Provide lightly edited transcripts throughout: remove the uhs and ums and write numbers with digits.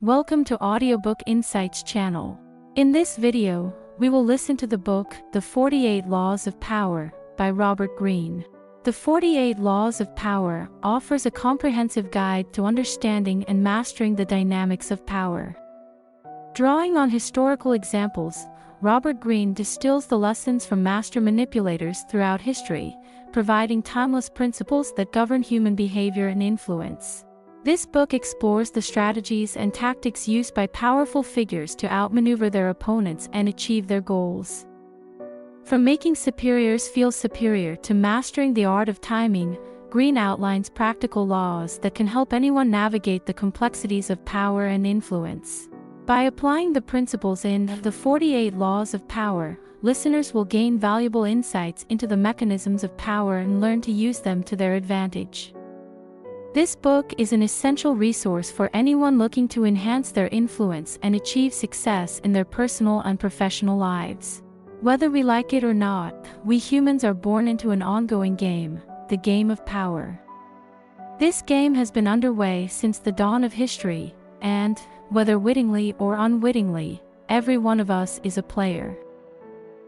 Welcome to Audiobook Insights channel. In this video, we will listen to the book, The 48 Laws of Power, by Robert Greene. The 48 Laws of Power offers a comprehensive guide to understanding and mastering the dynamics of power. Drawing on historical examples, Robert Greene distills the lessons from master manipulators throughout history, providing timeless principles that govern human behavior and influence. This book explores the strategies and tactics used by powerful figures to outmaneuver their opponents and achieve their goals. From making superiors feel superior to mastering the art of timing, Greene outlines practical laws that can help anyone navigate the complexities of power and influence. By applying the principles in The 48 Laws of Power, listeners will gain valuable insights into the mechanisms of power and learn to use them to their advantage. This book is an essential resource for anyone looking to enhance their influence and achieve success in their personal and professional lives. Whether we like it or not, we humans are born into an ongoing game, the game of power. This game has been underway since the dawn of history, and, whether wittingly or unwittingly, every one of us is a player.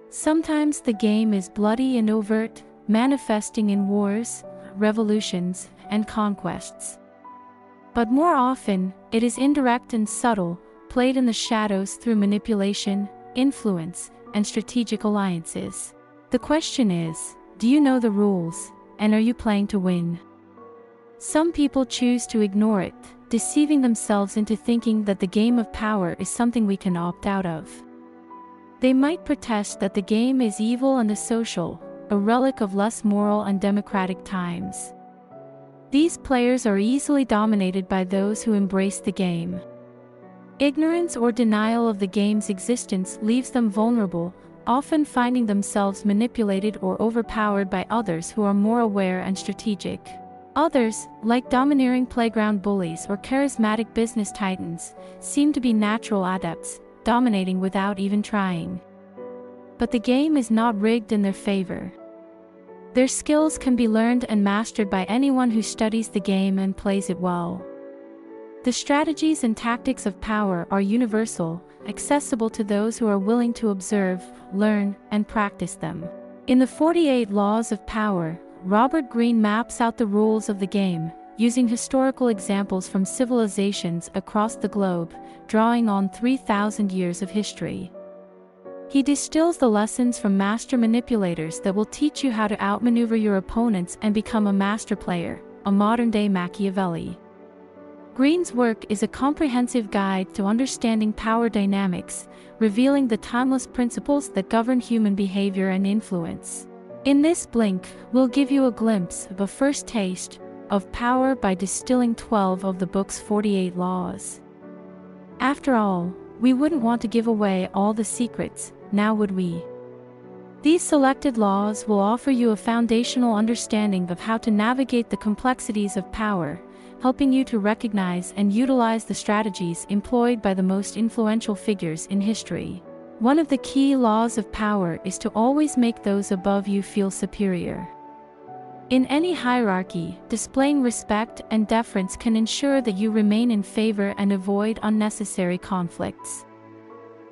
Sometimes the game is bloody and overt, manifesting in wars, revolutions, and conquests. But more often, it is indirect and subtle, played in the shadows through manipulation, influence, and strategic alliances. The question is, do you know the rules, and are you playing to win? Some people choose to ignore it, deceiving themselves into thinking that the game of power is something we can opt out of. They might protest that the game is evil and asocial, a relic of less moral and democratic times. These players are easily dominated by those who embrace the game. Ignorance or denial of the game's existence leaves them vulnerable, often finding themselves manipulated or overpowered by others who are more aware and strategic. Others, like domineering playground bullies or charismatic business titans, seem to be natural adepts, dominating without even trying. But the game is not rigged in their favor. Their skills can be learned and mastered by anyone who studies the game and plays it well. The strategies and tactics of power are universal, accessible to those who are willing to observe, learn, and practice them. In the 48 Laws of Power, Robert Greene maps out the rules of the game, using historical examples from civilizations across the globe, drawing on 3,000 years of history. He distills the lessons from master manipulators that will teach you how to outmaneuver your opponents and become a master player, a modern-day Machiavelli. Greene's work is a comprehensive guide to understanding power dynamics, revealing the timeless principles that govern human behavior and influence. In this blink, we'll give you a glimpse of a first taste of power by distilling 12 of the book's 48 laws. After all, we wouldn't want to give away all the secrets, now would we? These selected laws will offer you a foundational understanding of how to navigate the complexities of power, helping you to recognize and utilize the strategies employed by the most influential figures in history. One of the key laws of power is to always make those above you feel superior. In any hierarchy, displaying respect and deference can ensure that you remain in favor and avoid unnecessary conflicts.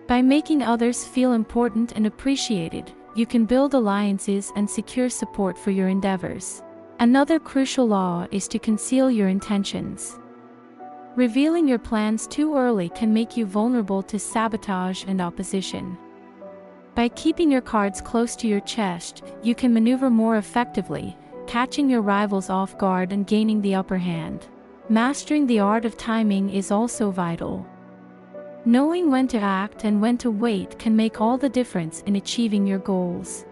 By making others feel important and appreciated, you can build alliances and secure support for your endeavors. Another crucial law is to conceal your intentions. Revealing your plans too early can make you vulnerable to sabotage and opposition. By keeping your cards close to your chest, you can maneuver more effectively, catching your rivals off guard and gaining the upper hand. Mastering the art of timing is also vital. Knowing when to act and when to wait can make all the difference in achieving your goals.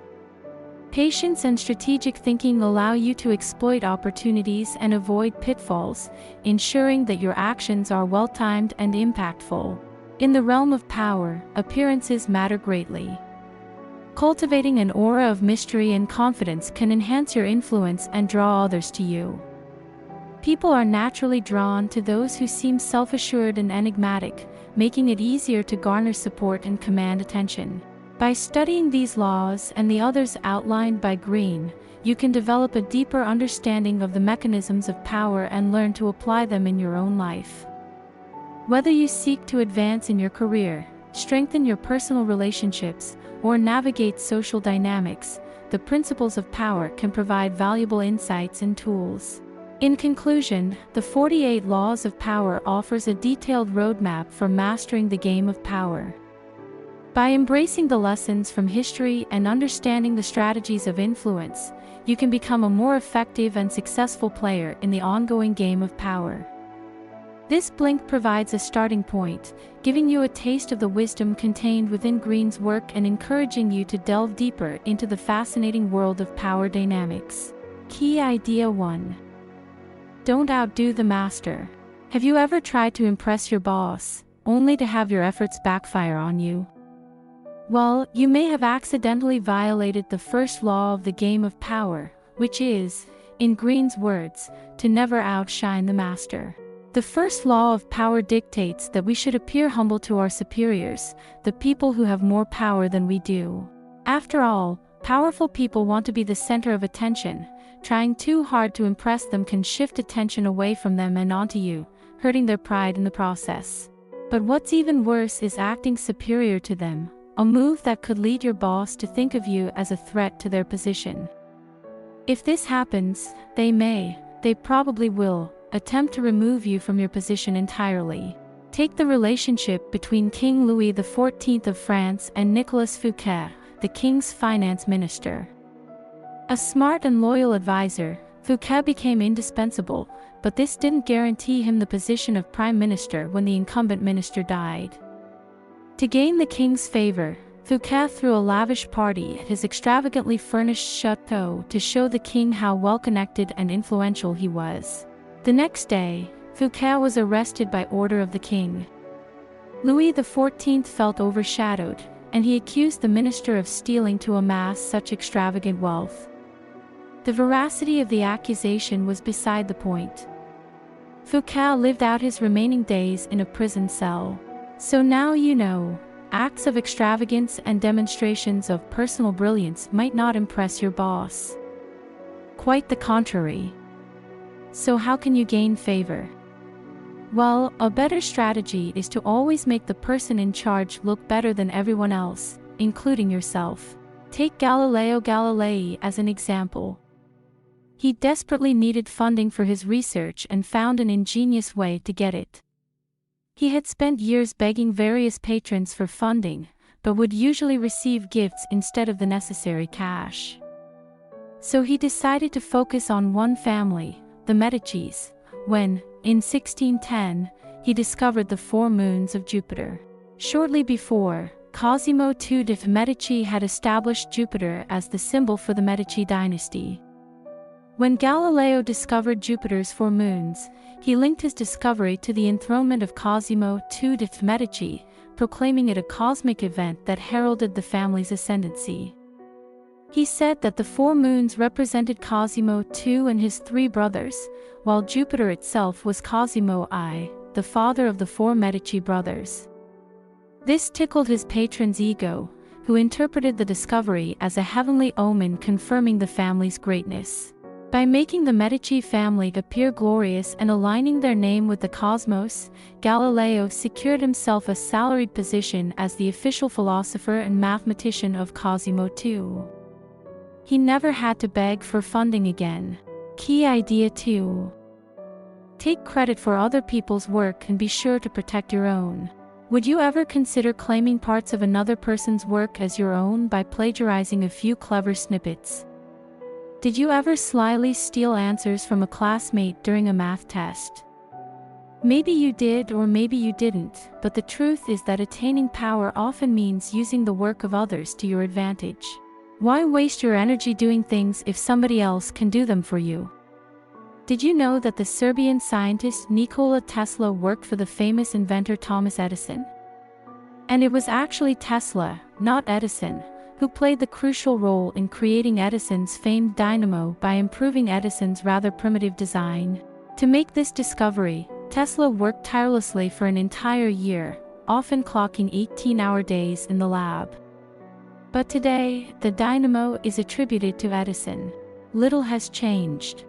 Patience and strategic thinking allow you to exploit opportunities and avoid pitfalls, ensuring that your actions are well-timed and impactful. In the realm of power, appearances matter greatly. Cultivating an aura of mystery and confidence can enhance your influence and draw others to you. People are naturally drawn to those who seem self-assured and enigmatic, making it easier to garner support and command attention. By studying these laws and the others outlined by Greene, you can develop a deeper understanding of the mechanisms of power and learn to apply them in your own life. Whether you seek to advance in your career, strengthen your personal relationships, or navigate social dynamics, the principles of power can provide valuable insights and tools. In conclusion, the 48 Laws of Power offers a detailed roadmap for mastering the game of power. By embracing the lessons from history and understanding the strategies of influence, you can become a more effective and successful player in the ongoing game of power. This blink provides a starting point, giving you a taste of the wisdom contained within Greene's work and encouraging you to delve deeper into the fascinating world of power dynamics. Key Idea 1. Don't outdo the master. Have you ever tried to impress your boss, only to have your efforts backfire on you? Well, you may have accidentally violated the first law of the game of power, which is, in Greene's words, to never outshine the master. The first law of power dictates that we should appear humble to our superiors, the people who have more power than we do. After all, powerful people want to be the center of attention. Trying too hard to impress them can shift attention away from them and onto you, hurting their pride in the process. But what's even worse is acting superior to them, a move that could lead your boss to think of you as a threat to their position. If this happens, they probably will, attempt to remove you from your position entirely. Take the relationship between King Louis XIV of France and Nicolas Fouquet, the king's finance minister. A smart and loyal advisor, Fouquet became indispensable, but this didn't guarantee him the position of prime minister when the incumbent minister died. To gain the king's favor, Fouquet threw a lavish party at his extravagantly furnished chateau to show the king how well-connected and influential he was. The next day, Fouquet was arrested by order of the king. Louis XIV felt overshadowed, and he accused the minister of stealing to amass such extravagant wealth. The veracity of the accusation was beside the point. Fouquet lived out his remaining days in a prison cell. So now you know, acts of extravagance and demonstrations of personal brilliance might not impress your boss. Quite the contrary. So how can you gain favor? Well, a better strategy is to always make the person in charge look better than everyone else, including yourself. Take Galileo Galilei as an example. He desperately needed funding for his research and found an ingenious way to get it. He had spent years begging various patrons for funding, but would usually receive gifts instead of the necessary cash. So he decided to focus on one family, the Medicis, when, in 1610, he discovered the 4 moons of Jupiter. Shortly before, Cosimo II de' Medici had established Jupiter as the symbol for the Medici dynasty. When Galileo discovered Jupiter's 4 moons, he linked his discovery to the enthronement of Cosimo II de' Medici, proclaiming it a cosmic event that heralded the family's ascendancy. He said that the 4 moons represented Cosimo II and his 3 brothers, while Jupiter itself was Cosimo I, the father of the 4 Medici brothers. This tickled his patron's ego, who interpreted the discovery as a heavenly omen confirming the family's greatness. By making the Medici family appear glorious and aligning their name with the cosmos, Galileo secured himself a salaried position as the official philosopher and mathematician of Cosimo II. He never had to beg for funding again. Key Idea 2. Take credit for other people's work and be sure to protect your own. Would you ever consider claiming parts of another person's work as your own by plagiarizing a few clever snippets? Did you ever slyly steal answers from a classmate during a math test? Maybe you did or maybe you didn't, but the truth is that attaining power often means using the work of others to your advantage. Why waste your energy doing things if somebody else can do them for you? Did you know that the Serbian scientist Nikola Tesla worked for the famous inventor Thomas Edison? And it was actually Tesla, not Edison, who played the crucial role in creating Edison's famed dynamo by improving Edison's rather primitive design. To make this discovery, Tesla worked tirelessly for an entire year, often clocking 18-hour days in the lab. But today, the dynamo is attributed to Edison. Little has changed.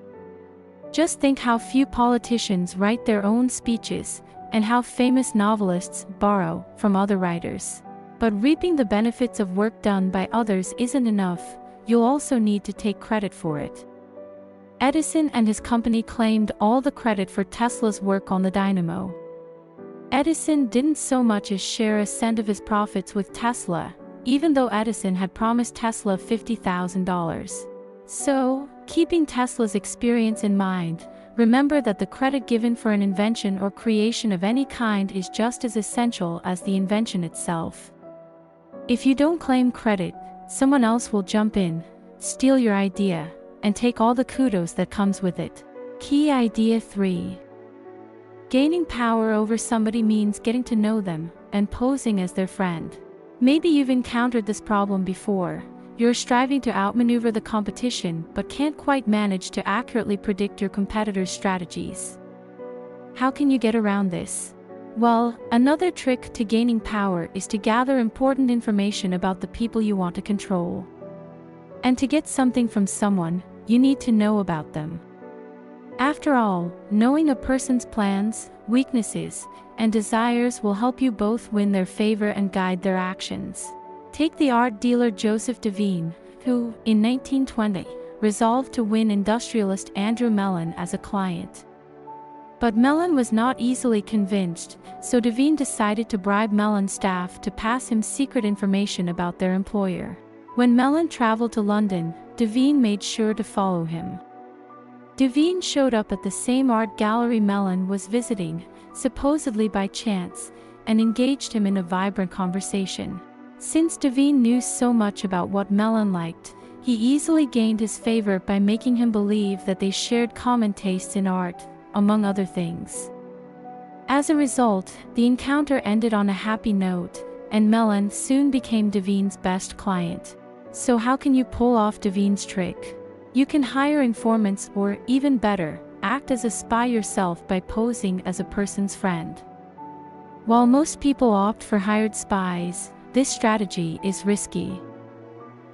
Just think how few politicians write their own speeches, and how famous novelists borrow from other writers. But reaping the benefits of work done by others isn't enough, you'll also need to take credit for it. Edison and his company claimed all the credit for Tesla's work on the dynamo. Edison didn't so much as share a cent of his profits with Tesla, even though Edison had promised Tesla $50,000. So, keeping Tesla's experience in mind, remember that the credit given for an invention or creation of any kind is just as essential as the invention itself. If you don't claim credit, someone else will jump in, steal your idea, and take all the kudos that comes with it. Key idea 3. Gaining power over somebody means getting to know them and posing as their friend. Maybe you've encountered this problem before. You're striving to outmaneuver the competition but can't quite manage to accurately predict your competitors' strategies. How can you get around this? Well, another trick to gaining power is to gather important information about the people you want to control. And to get something from someone, you need to know about them. After all, knowing a person's plans, weaknesses, and desires will help you both win their favor and guide their actions. Take the art dealer Joseph Devine, who, in 1920, resolved to win industrialist Andrew Mellon as a client. But Mellon was not easily convinced, so Devine decided to bribe Mellon's staff to pass him secret information about their employer. When Mellon traveled to London, Devine made sure to follow him. Devine showed up at the same art gallery Mellon was visiting, supposedly by chance, and engaged him in a vibrant conversation. Since Devine knew so much about what Mellon liked, he easily gained his favor by making him believe that they shared common tastes in art, among other things. As a result, the encounter ended on a happy note, and Mellon soon became Devine's best client. So how can you pull off Devine's trick? You can hire informants or, even better, act as a spy yourself by posing as a person's friend. While most people opt for hired spies, this strategy is risky.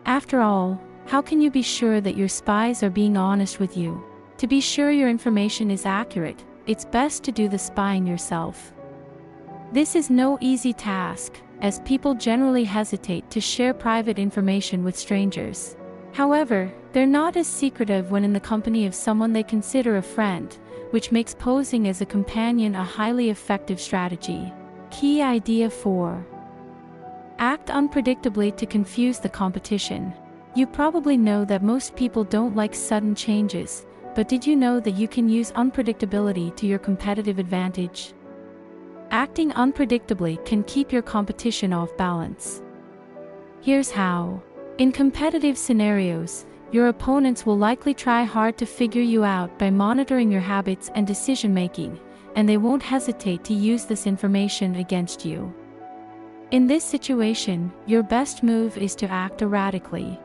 After all, how can you be sure that your spies are being honest with you? To be sure your information is accurate, it's best to do the spying yourself. This is no easy task, as people generally hesitate to share private information with strangers. However, they're not as secretive when in the company of someone they consider a friend, which makes posing as a companion a highly effective strategy. Key idea 4. Act unpredictably to confuse the competition. You probably know that most people don't like sudden changes, but did you know that you can use unpredictability to your competitive advantage? Acting unpredictably can keep your competition off balance. Here's how. In competitive scenarios, your opponents will likely try hard to figure you out by monitoring your habits and decision-making, and they won't hesitate to use this information against you. In this situation, your best move is to act erratically.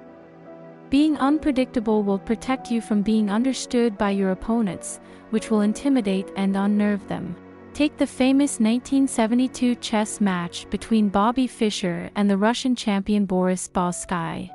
Being unpredictable will protect you from being understood by your opponents, which will intimidate and unnerve them. Take the famous 1972 chess match between Bobby Fischer and the Russian champion Boris Spassky.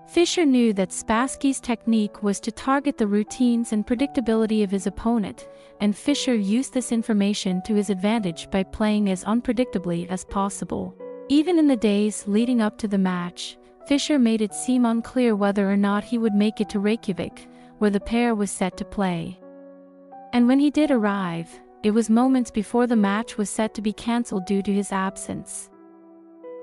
Fischer knew that Spassky's technique was to target the routines and predictability of his opponent, and Fischer used this information to his advantage by playing as unpredictably as possible. Even in the days leading up to the match, Fischer made it seem unclear whether or not he would make it to Reykjavik, where the pair was set to play. And when he did arrive, it was moments before the match was set to be cancelled due to his absence.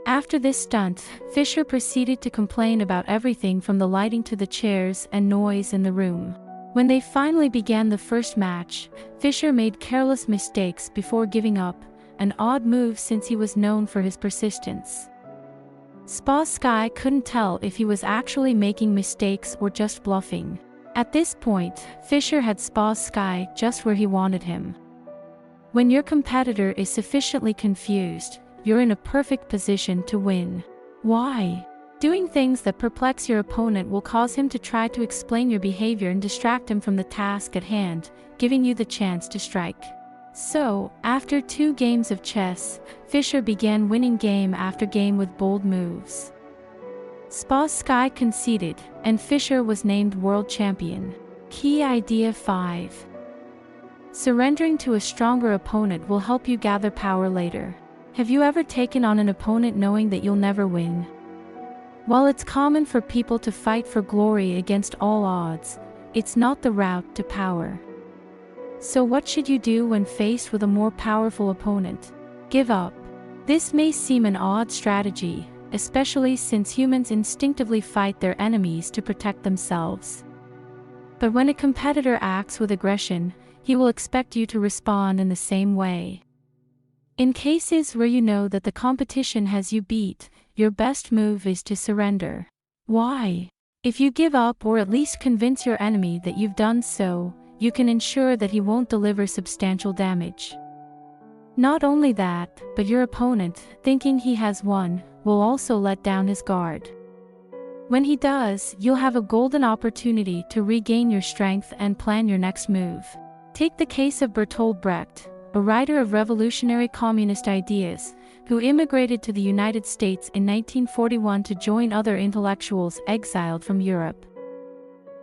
After this stunt, Fischer proceeded to complain about everything from the lighting to the chairs and noise in the room. When they finally began the first match, Fischer made careless mistakes before giving up, an odd move since he was known for his persistence. Spassky couldn't tell if he was actually making mistakes or just bluffing. At this point, Fischer had Spassky just where he wanted him. When your competitor is sufficiently confused, you're in a perfect position to win. Why? Doing things that perplex your opponent will cause him to try to explain your behavior and distract him from the task at hand, giving you the chance to strike. So, after 2 games of chess, Fischer began winning game after game with bold moves. Spassky conceded, and Fischer was named world champion. Key idea 5. Surrendering to a stronger opponent will help you gather power later. Have you ever taken on an opponent knowing that you'll never win? While it's common for people to fight for glory against all odds, it's not the route to power. So what should you do when faced with a more powerful opponent? Give up. This may seem an odd strategy, especially since humans instinctively fight their enemies to protect themselves. But when a competitor acts with aggression, he will expect you to respond in the same way. In cases where you know that the competition has you beat, your best move is to surrender. Why? If you give up or at least convince your enemy that you've done so, you can ensure that he won't deliver substantial damage. Not only that, but your opponent, thinking he has won, will also let down his guard. When he does, you'll have a golden opportunity to regain your strength and plan your next move. Take the case of Bertolt Brecht, a writer of revolutionary communist ideas, who immigrated to the United States in 1941 to join other intellectuals exiled from Europe.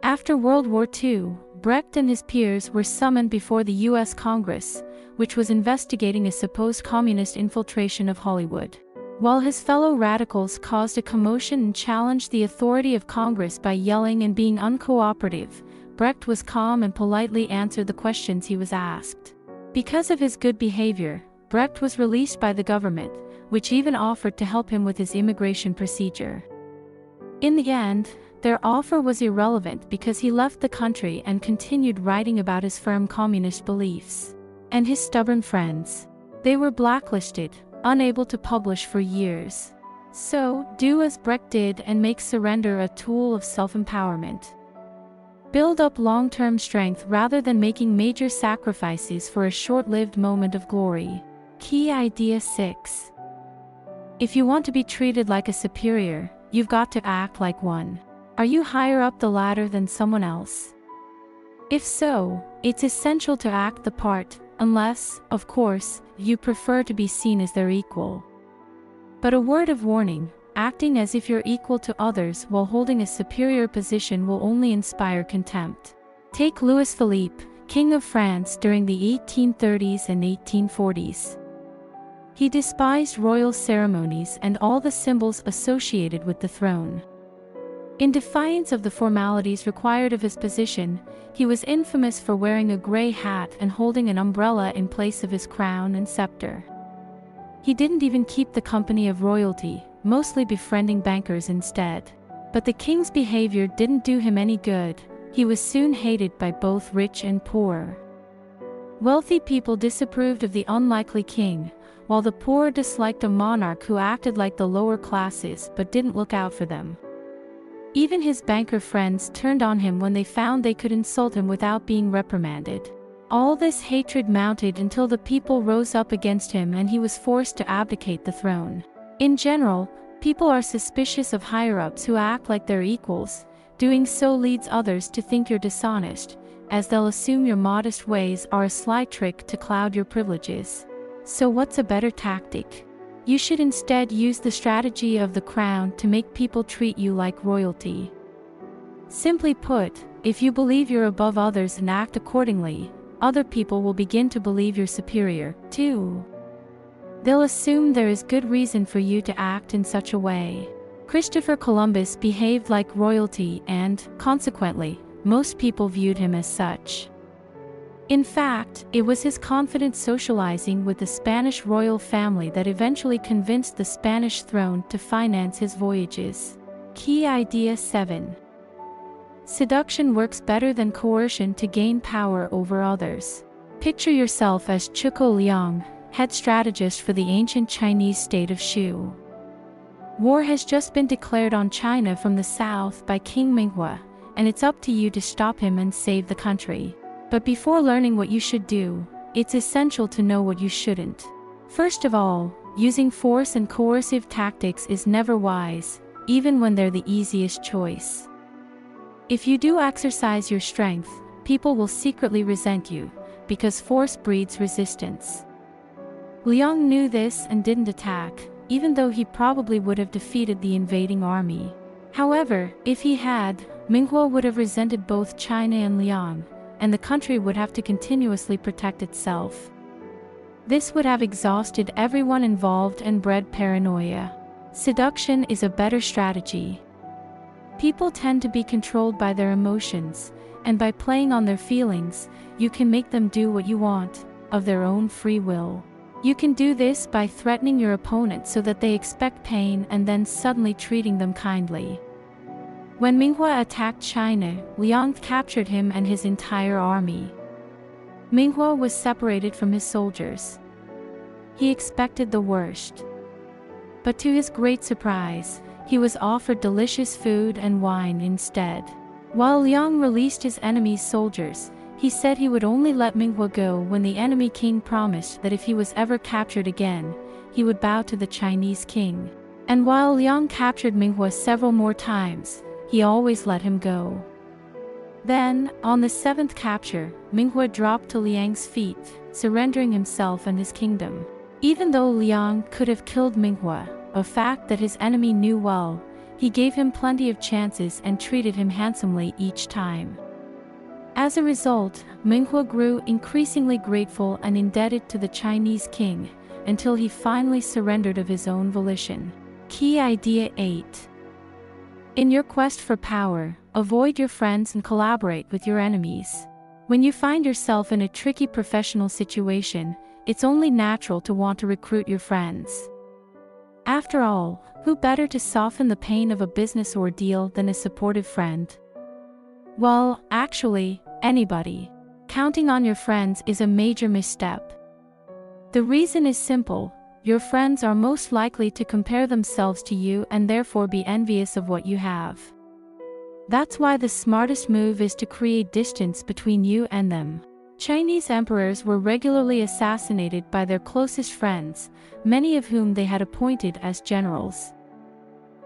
After World War II, Brecht and his peers were summoned before the U.S. Congress, which was investigating a supposed communist infiltration of Hollywood. While his fellow radicals caused a commotion and challenged the authority of Congress by yelling and being uncooperative, Brecht was calm and politely answered the questions he was asked. Because of his good behavior, Brecht was released by the government, which even offered to help him with his immigration procedure. In the end, their offer was irrelevant because he left the country and continued writing about his firm communist beliefs. And his stubborn friends. They were blacklisted, unable to publish for years. So, do as Brecht did and make surrender a tool of self-empowerment. Build up long-term strength rather than making major sacrifices for a short-lived moment of glory. Key idea 6. If you want to be treated like a superior, you've got to act like one. Are you higher up the ladder than someone else? If so, it's essential to act the part, unless, of course, you prefer to be seen as their equal. But a word of warning, acting as if you're equal to others while holding a superior position will only inspire contempt. Take Louis Philippe, King of France during the 1830s and 1840s. He despised royal ceremonies and all the symbols associated with the throne. In defiance of the formalities required of his position, he was infamous for wearing a gray hat and holding an umbrella in place of his crown and scepter. He didn't even keep the company of royalty, mostly befriending bankers instead. But the king's behavior didn't do him any good. He was soon hated by both rich and poor. Wealthy people disapproved of the unlikely king, while the poor disliked a monarch who acted like the lower classes but didn't look out for them. Even his banker friends turned on him when they found they could insult him without being reprimanded. All this hatred mounted until the people rose up against him and he was forced to abdicate the throne. In general, people are suspicious of higher-ups who act like they're equals. Doing so leads others to think you're dishonest, as they'll assume your modest ways are a sly trick to cloud your privileges. So what's a better tactic? You should instead use the strategy of the crown to make people treat you like royalty. Simply put, if you believe you're above others and act accordingly, other people will begin to believe you're superior, too. They'll assume there is good reason for you to act in such a way. Christopher Columbus behaved like royalty and, consequently, most people viewed him as such. In fact, it was his confident socializing with the Spanish royal family that eventually convinced the Spanish throne to finance his voyages. Key idea 7. Seduction works better than coercion to gain power over others. Picture yourself as Zhuge Liang, head strategist for the ancient Chinese state of Shu. War has just been declared on China from the south by King Minghua, and it's up to you to stop him and save the country. But before learning what you should do, it's essential to know what you shouldn't. First of all, using force and coercive tactics is never wise, even when they're the easiest choice. If you do exercise your strength, people will secretly resent you, because force breeds resistance. Liang knew this and didn't attack, even though he probably would have defeated the invading army. However, if he had, Minghua would have resented both China and Liang, and the country would have to continuously protect itself. This would have exhausted everyone involved and bred paranoia. Seduction is a better strategy. People tend to be controlled by their emotions, and by playing on their feelings, you can make them do what you want, of their own free will. You can do this by threatening your opponent so that they expect pain and then suddenly treating them kindly. When Minghua attacked China, Liang captured him and his entire army. Minghua was separated from his soldiers. He expected the worst. But to his great surprise, he was offered delicious food and wine instead. While Liang released his enemy's soldiers, he said he would only let Minghua go when the enemy king promised that if he was ever captured again, he would bow to the Chinese king. And while Liang captured Minghua several more times, he always let him go. Then, on the 7th capture, Minghua dropped to Liang's feet, surrendering himself and his kingdom. Even though Liang could have killed Minghua, a fact that his enemy knew well, he gave him plenty of chances and treated him handsomely each time. As a result, Minghua grew increasingly grateful and indebted to the Chinese king, until he finally surrendered of his own volition. Key Idea 8. In your quest for power, avoid your friends and collaborate with your enemies. When you find yourself in a tricky professional situation, it's only natural to want to recruit your friends. After all, who better to soften the pain of a business ordeal than a supportive friend? Well, actually, anybody. Counting on your friends is a major misstep. The reason is simple: your friends are most likely to compare themselves to you and therefore be envious of what you have. That's why the smartest move is to create distance between you and them. Chinese emperors were regularly assassinated by their closest friends, many of whom they had appointed as generals.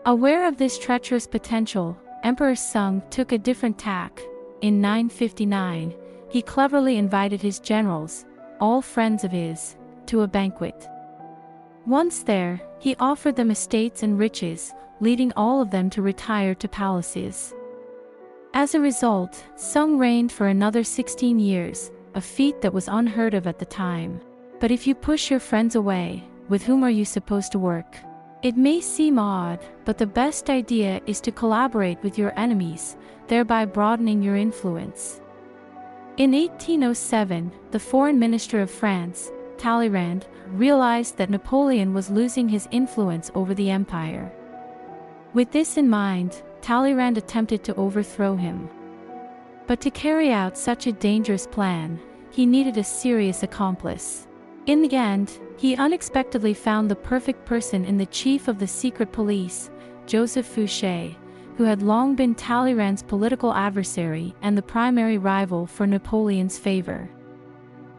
Aware of this treacherous potential, Emperor Sung took a different tack. In 959, he cleverly invited his generals, all friends of his, to a banquet. Once there, he offered them estates and riches, leading all of them to retire to palaces. As a result, Sung reigned for another 16 years, a feat that was unheard of at the time. But if you push your friends away, with whom are you supposed to work? It may seem odd, but the best idea is to collaborate with your enemies, thereby broadening your influence. In 1807, the foreign minister of France, Talleyrand, realized that Napoleon was losing his influence over the empire. With this in mind, Talleyrand attempted to overthrow him. But to carry out such a dangerous plan, he needed a serious accomplice. In the end, he unexpectedly found the perfect person in the chief of the secret police, Joseph Fouché, who had long been Talleyrand's political adversary and the primary rival for Napoleon's favor.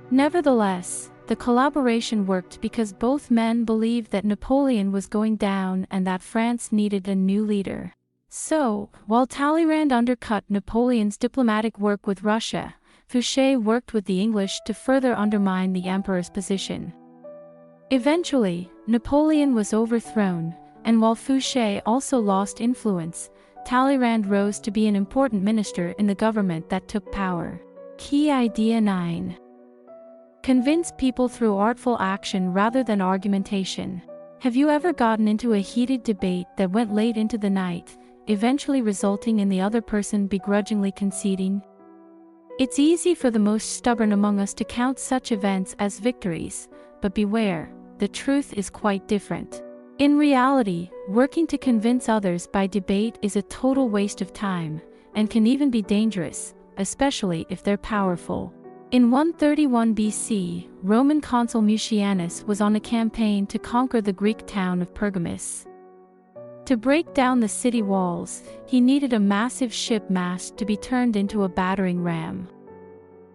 Nevertheless, the collaboration worked because both men believed that Napoleon was going down and that France needed a new leader. So, while Talleyrand undercut Napoleon's diplomatic work with Russia, Fouché worked with the English to further undermine the emperor's position. Eventually, Napoleon was overthrown, and while Fouché also lost influence, Talleyrand rose to be an important minister in the government that took power. Key Idea 9. Convince people through artful action rather than argumentation. Have you ever gotten into a heated debate that went late into the night, eventually resulting in the other person begrudgingly conceding? It's easy for the most stubborn among us to count such events as victories, but beware, the truth is quite different. In reality, working to convince others by debate is a total waste of time, and can even be dangerous, especially if they're powerful. In 131 BC, Roman consul Mucianus was on a campaign to conquer the Greek town of Pergamus. To break down the city walls, he needed a massive ship mast to be turned into a battering ram.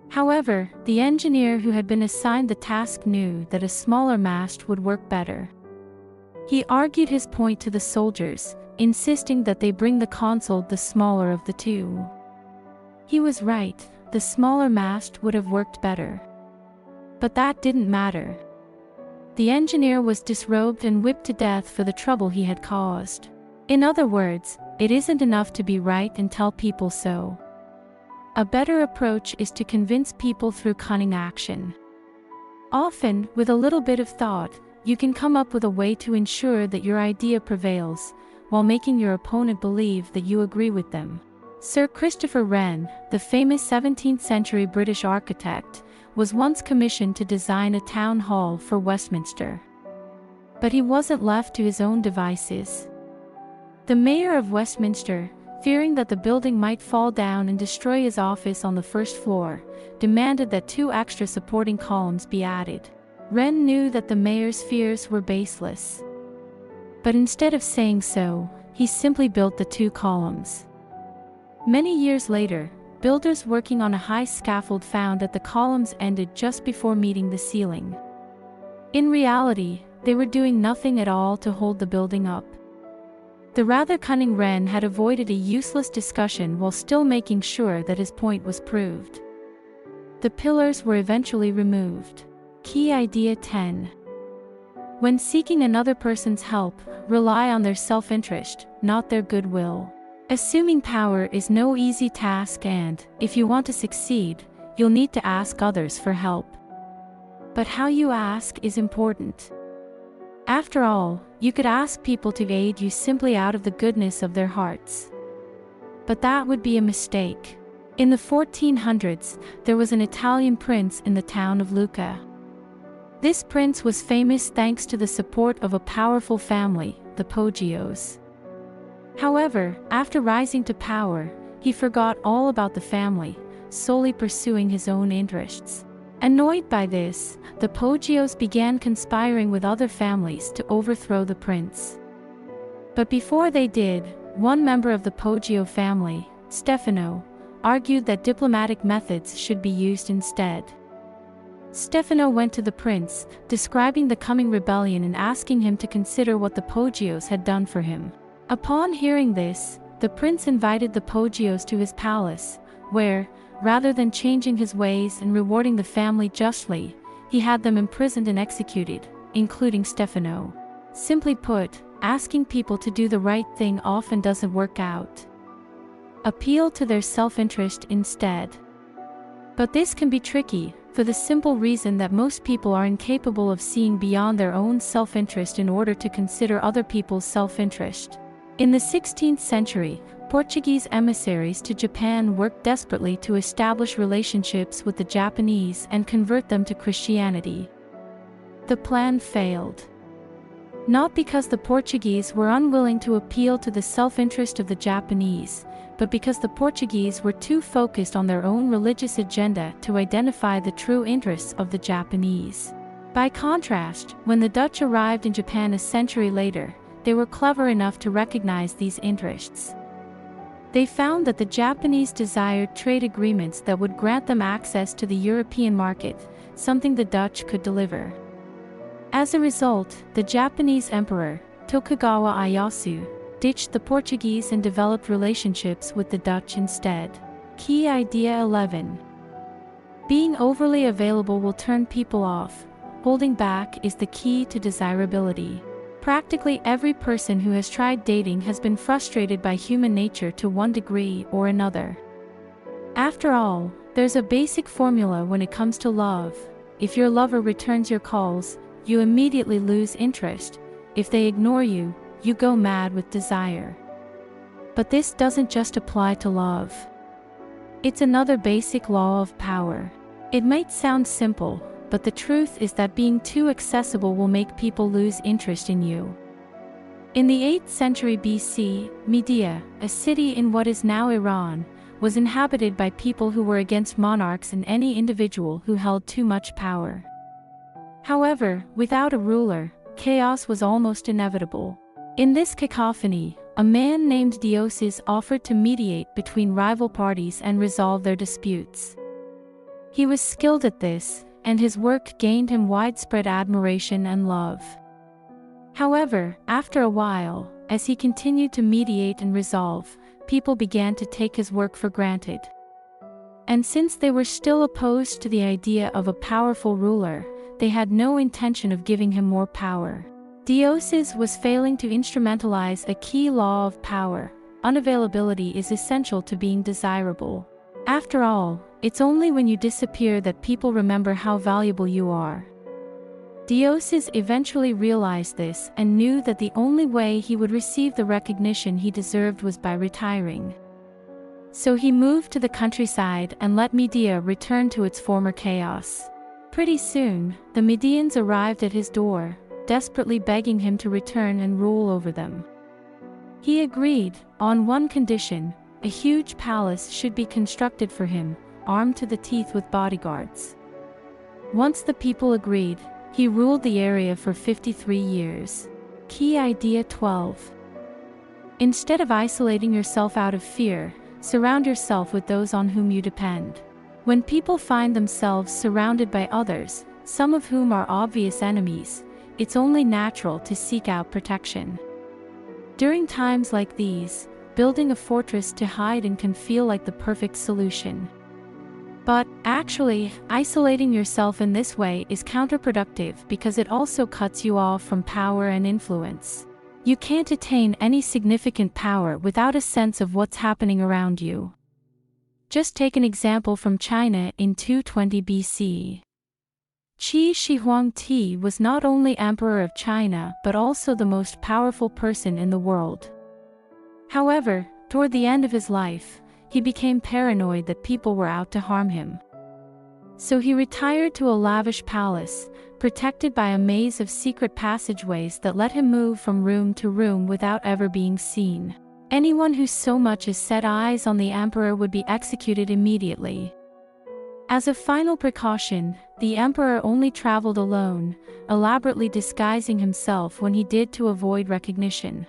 However, the engineer who had been assigned the task knew that a smaller mast would work better. He argued his point to the soldiers, insisting that they bring the consul the smaller of the two. He was right, the smaller mast would have worked better. But that didn't matter. The engineer was disrobed and whipped to death for the trouble he had caused. In other words, it isn't enough to be right and tell people so. A better approach is to convince people through cunning action. Often, with a little bit of thought, you can come up with a way to ensure that your idea prevails, while making your opponent believe that you agree with them. Sir Christopher Wren, the famous 17th-century British architect, was once commissioned to design a town hall for Westminster. But he wasn't left to his own devices. The mayor of Westminster, fearing that the building might fall down and destroy his office on the first floor, demanded that 2 extra supporting columns be added. Wren knew that the mayor's fears were baseless. But instead of saying so, he simply built the 2 columns. Many years later, builders working on a high scaffold found that the columns ended just before meeting the ceiling. In reality, they were doing nothing at all to hold the building up. The rather cunning Wren had avoided a useless discussion while still making sure that his point was proved. The pillars were eventually removed. Key idea 10. When seeking another person's help, rely on their self-interest, not their goodwill. Assuming power is no easy task and, if you want to succeed, you'll need to ask others for help. But how you ask is important. After all, you could ask people to aid you simply out of the goodness of their hearts. But that would be a mistake. In the 1400s, there was an Italian prince in the town of Lucca. This prince was famous thanks to the support of a powerful family, the Poggios. However, after rising to power, he forgot all about the family, solely pursuing his own interests. Annoyed by this, the Poggios began conspiring with other families to overthrow the prince. But before they did, one member of the Poggio family, Stefano, argued that diplomatic methods should be used instead. Stefano went to the prince, describing the coming rebellion and asking him to consider what the Poggios had done for him. Upon hearing this, the prince invited the Poggios to his palace, where, rather than changing his ways and rewarding the family justly, he had them imprisoned and executed, including Stefano. Simply put, asking people to do the right thing often doesn't work out. Appeal to their self-interest instead. But this can be tricky, for the simple reason that most people are incapable of seeing beyond their own self-interest in order to consider other people's self-interest. In the 16th century, Portuguese emissaries to Japan worked desperately to establish relationships with the Japanese and convert them to Christianity. The plan failed. Not because the Portuguese were unwilling to appeal to the self-interest of the Japanese, but because the Portuguese were too focused on their own religious agenda to identify the true interests of the Japanese. By contrast, when the Dutch arrived in Japan a century later, they were clever enough to recognize these interests. They found that the Japanese desired trade agreements that would grant them access to the European market, something the Dutch could deliver. As a result, the Japanese emperor, Tokugawa Ieyasu, ditched the Portuguese and developed relationships with the Dutch instead. Key idea 11. Being overly available will turn people off. Holding back is the key to desirability. Practically every person who has tried dating has been frustrated by human nature to one degree or another. After all, there's a basic formula when it comes to love. If your lover returns your calls, you immediately lose interest. If they ignore you, you go mad with desire. But this doesn't just apply to love. It's another basic law of power. It might sound simple, but the truth is that being too accessible will make people lose interest in you. In the 8th century BC, Media, a city in what is now Iran, was inhabited by people who were against monarchs and any individual who held too much power. However, without a ruler, chaos was almost inevitable. In this cacophony, a man named Dioses offered to mediate between rival parties and resolve their disputes. He was skilled at this, and his work gained him widespread admiration and love. However, after a while, as he continued to mediate and resolve, people began to take his work for granted. And since they were still opposed to the idea of a powerful ruler, they had no intention of giving him more power. Dioses was failing to instrumentalize a key law of power. Unavailability is essential to being desirable. After all, it's only when you disappear that people remember how valuable you are. Deioces eventually realized this and knew that the only way he would receive the recognition he deserved was by retiring. So he moved to the countryside and let Media return to its former chaos. Pretty soon, the Medians arrived at his door, desperately begging him to return and rule over them. He agreed, on one condition: a huge palace should be constructed for him, armed to the teeth with bodyguards. Once the people agreed, he ruled the area for 53 years. Key idea 12. Instead of isolating yourself out of fear, surround yourself with those on whom you depend. When people find themselves surrounded by others, some of whom are obvious enemies, it's only natural to seek out protection. During times like these, building a fortress to hide in can feel like the perfect solution. But, actually, isolating yourself in this way is counterproductive because it also cuts you off from power and influence. You can't attain any significant power without a sense of what's happening around you. Just take an example from China in 220 BC. Qi Shi Huangdi was not only emperor of China but also the most powerful person in the world. However, toward the end of his life, he became paranoid that people were out to harm him. So he retired to a lavish palace, protected by a maze of secret passageways that let him move from room to room without ever being seen. Anyone who so much as set eyes on the emperor would be executed immediately. As a final precaution, the emperor only traveled alone, elaborately disguising himself when he did to avoid recognition.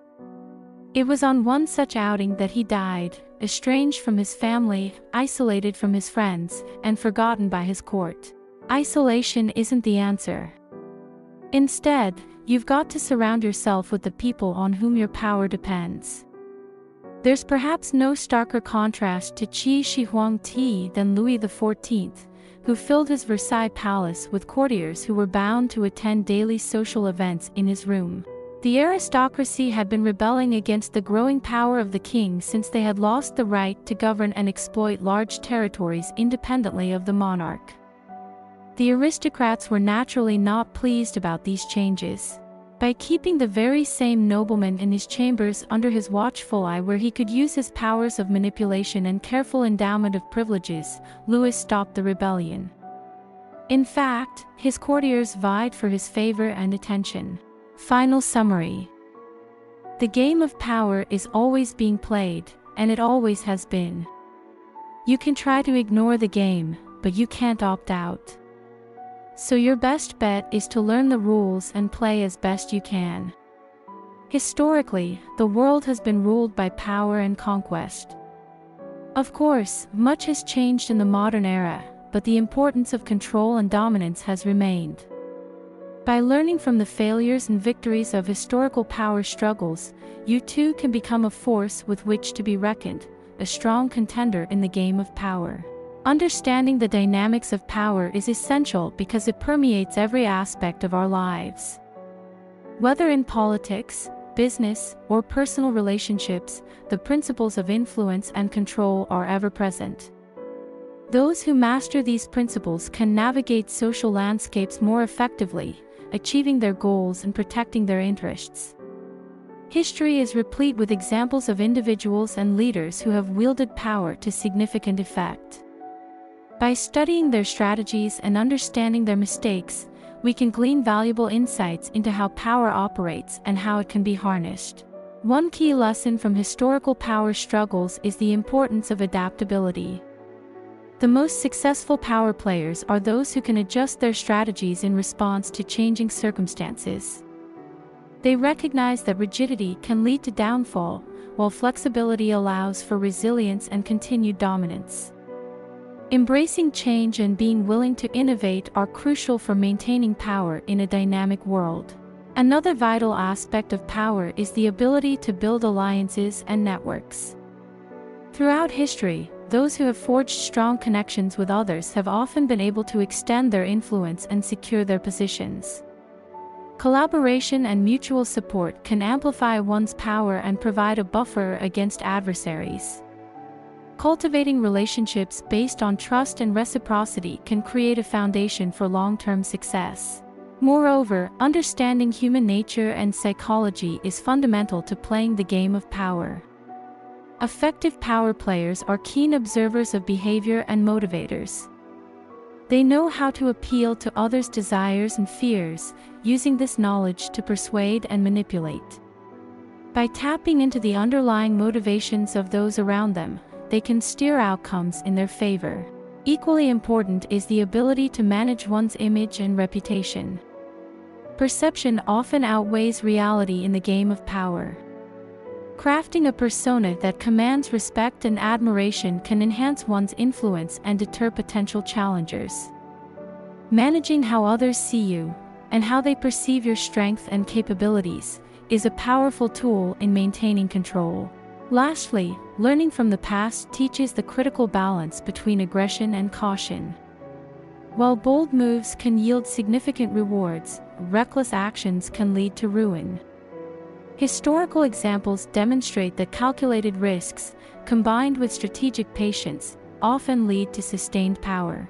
It was on one such outing that he died, estranged from his family, isolated from his friends, and forgotten by his court. Isolation isn't the answer. Instead, you've got to surround yourself with the people on whom your power depends. There's perhaps no starker contrast to Qi Shi Huangdi than Louis XIV, who filled his Versailles palace with courtiers who were bound to attend daily social events in his room. The aristocracy had been rebelling against the growing power of the king since they had lost the right to govern and exploit large territories independently of the monarch. The aristocrats were naturally not pleased about these changes. By keeping the very same nobleman in his chambers under his watchful eye where he could use his powers of manipulation and careful endowment of privileges, Louis stopped the rebellion. In fact, his courtiers vied for his favor and attention. Final summary. The game of power is always being played, and it always has been. You can try to ignore the game, but you can't opt out. So your best bet is to learn the rules and play as best you can. Historically, the world has been ruled by power and conquest. Of course, much has changed in the modern era, but the importance of control and dominance has remained. By learning from the failures and victories of historical power struggles, you too can become a force with which to be reckoned, a strong contender in the game of power. Understanding the dynamics of power is essential because it permeates every aspect of our lives. Whether in politics, business, or personal relationships, the principles of influence and control are ever present. Those who master these principles can navigate social landscapes more effectively, achieving their goals and protecting their interests. History is replete with examples of individuals and leaders who have wielded power to significant effect. By studying their strategies and understanding their mistakes, we can glean valuable insights into how power operates and how it can be harnessed. One key lesson from historical power struggles is the importance of adaptability. The most successful power players are those who can adjust their strategies in response to changing circumstances. They recognize that rigidity can lead to downfall, while flexibility allows for resilience and continued dominance. Embracing change and being willing to innovate are crucial for maintaining power in a dynamic world. Another vital aspect of power is the ability to build alliances and networks. Throughout history, those who have forged strong connections with others have often been able to extend their influence and secure their positions. Collaboration and mutual support can amplify one's power and provide a buffer against adversaries. Cultivating relationships based on trust and reciprocity can create a foundation for long-term success. Moreover, understanding human nature and psychology is fundamental to playing the game of power. Effective power players are keen observers of behavior and motivators. They know how to appeal to others' desires and fears, using this knowledge to persuade and manipulate. By tapping into the underlying motivations of those around them, they can steer outcomes in their favor. Equally important is the ability to manage one's image and reputation. Perception often outweighs reality in the game of power. Crafting a persona that commands respect and admiration can enhance one's influence and deter potential challengers. Managing how others see you, and how they perceive your strength and capabilities, is a powerful tool in maintaining control. Lastly, learning from the past teaches the critical balance between aggression and caution. While bold moves can yield significant rewards, reckless actions can lead to ruin. Historical examples demonstrate that calculated risks, combined with strategic patience, often lead to sustained power.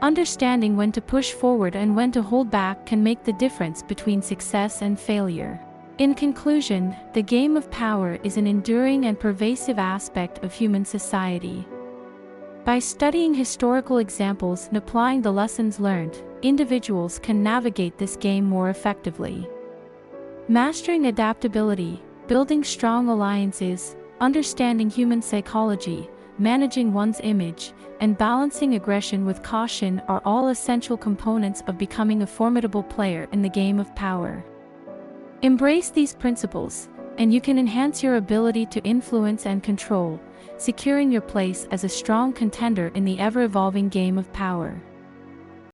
Understanding when to push forward and when to hold back can make the difference between success and failure. In conclusion, the game of power is an enduring and pervasive aspect of human society. By studying historical examples and applying the lessons learned, individuals can navigate this game more effectively. Mastering adaptability, building strong alliances, understanding human psychology, managing one's image, and balancing aggression with caution are all essential components of becoming a formidable player in the game of power. Embrace these principles, and you can enhance your ability to influence and control, securing your place as a strong contender in the ever-evolving game of power.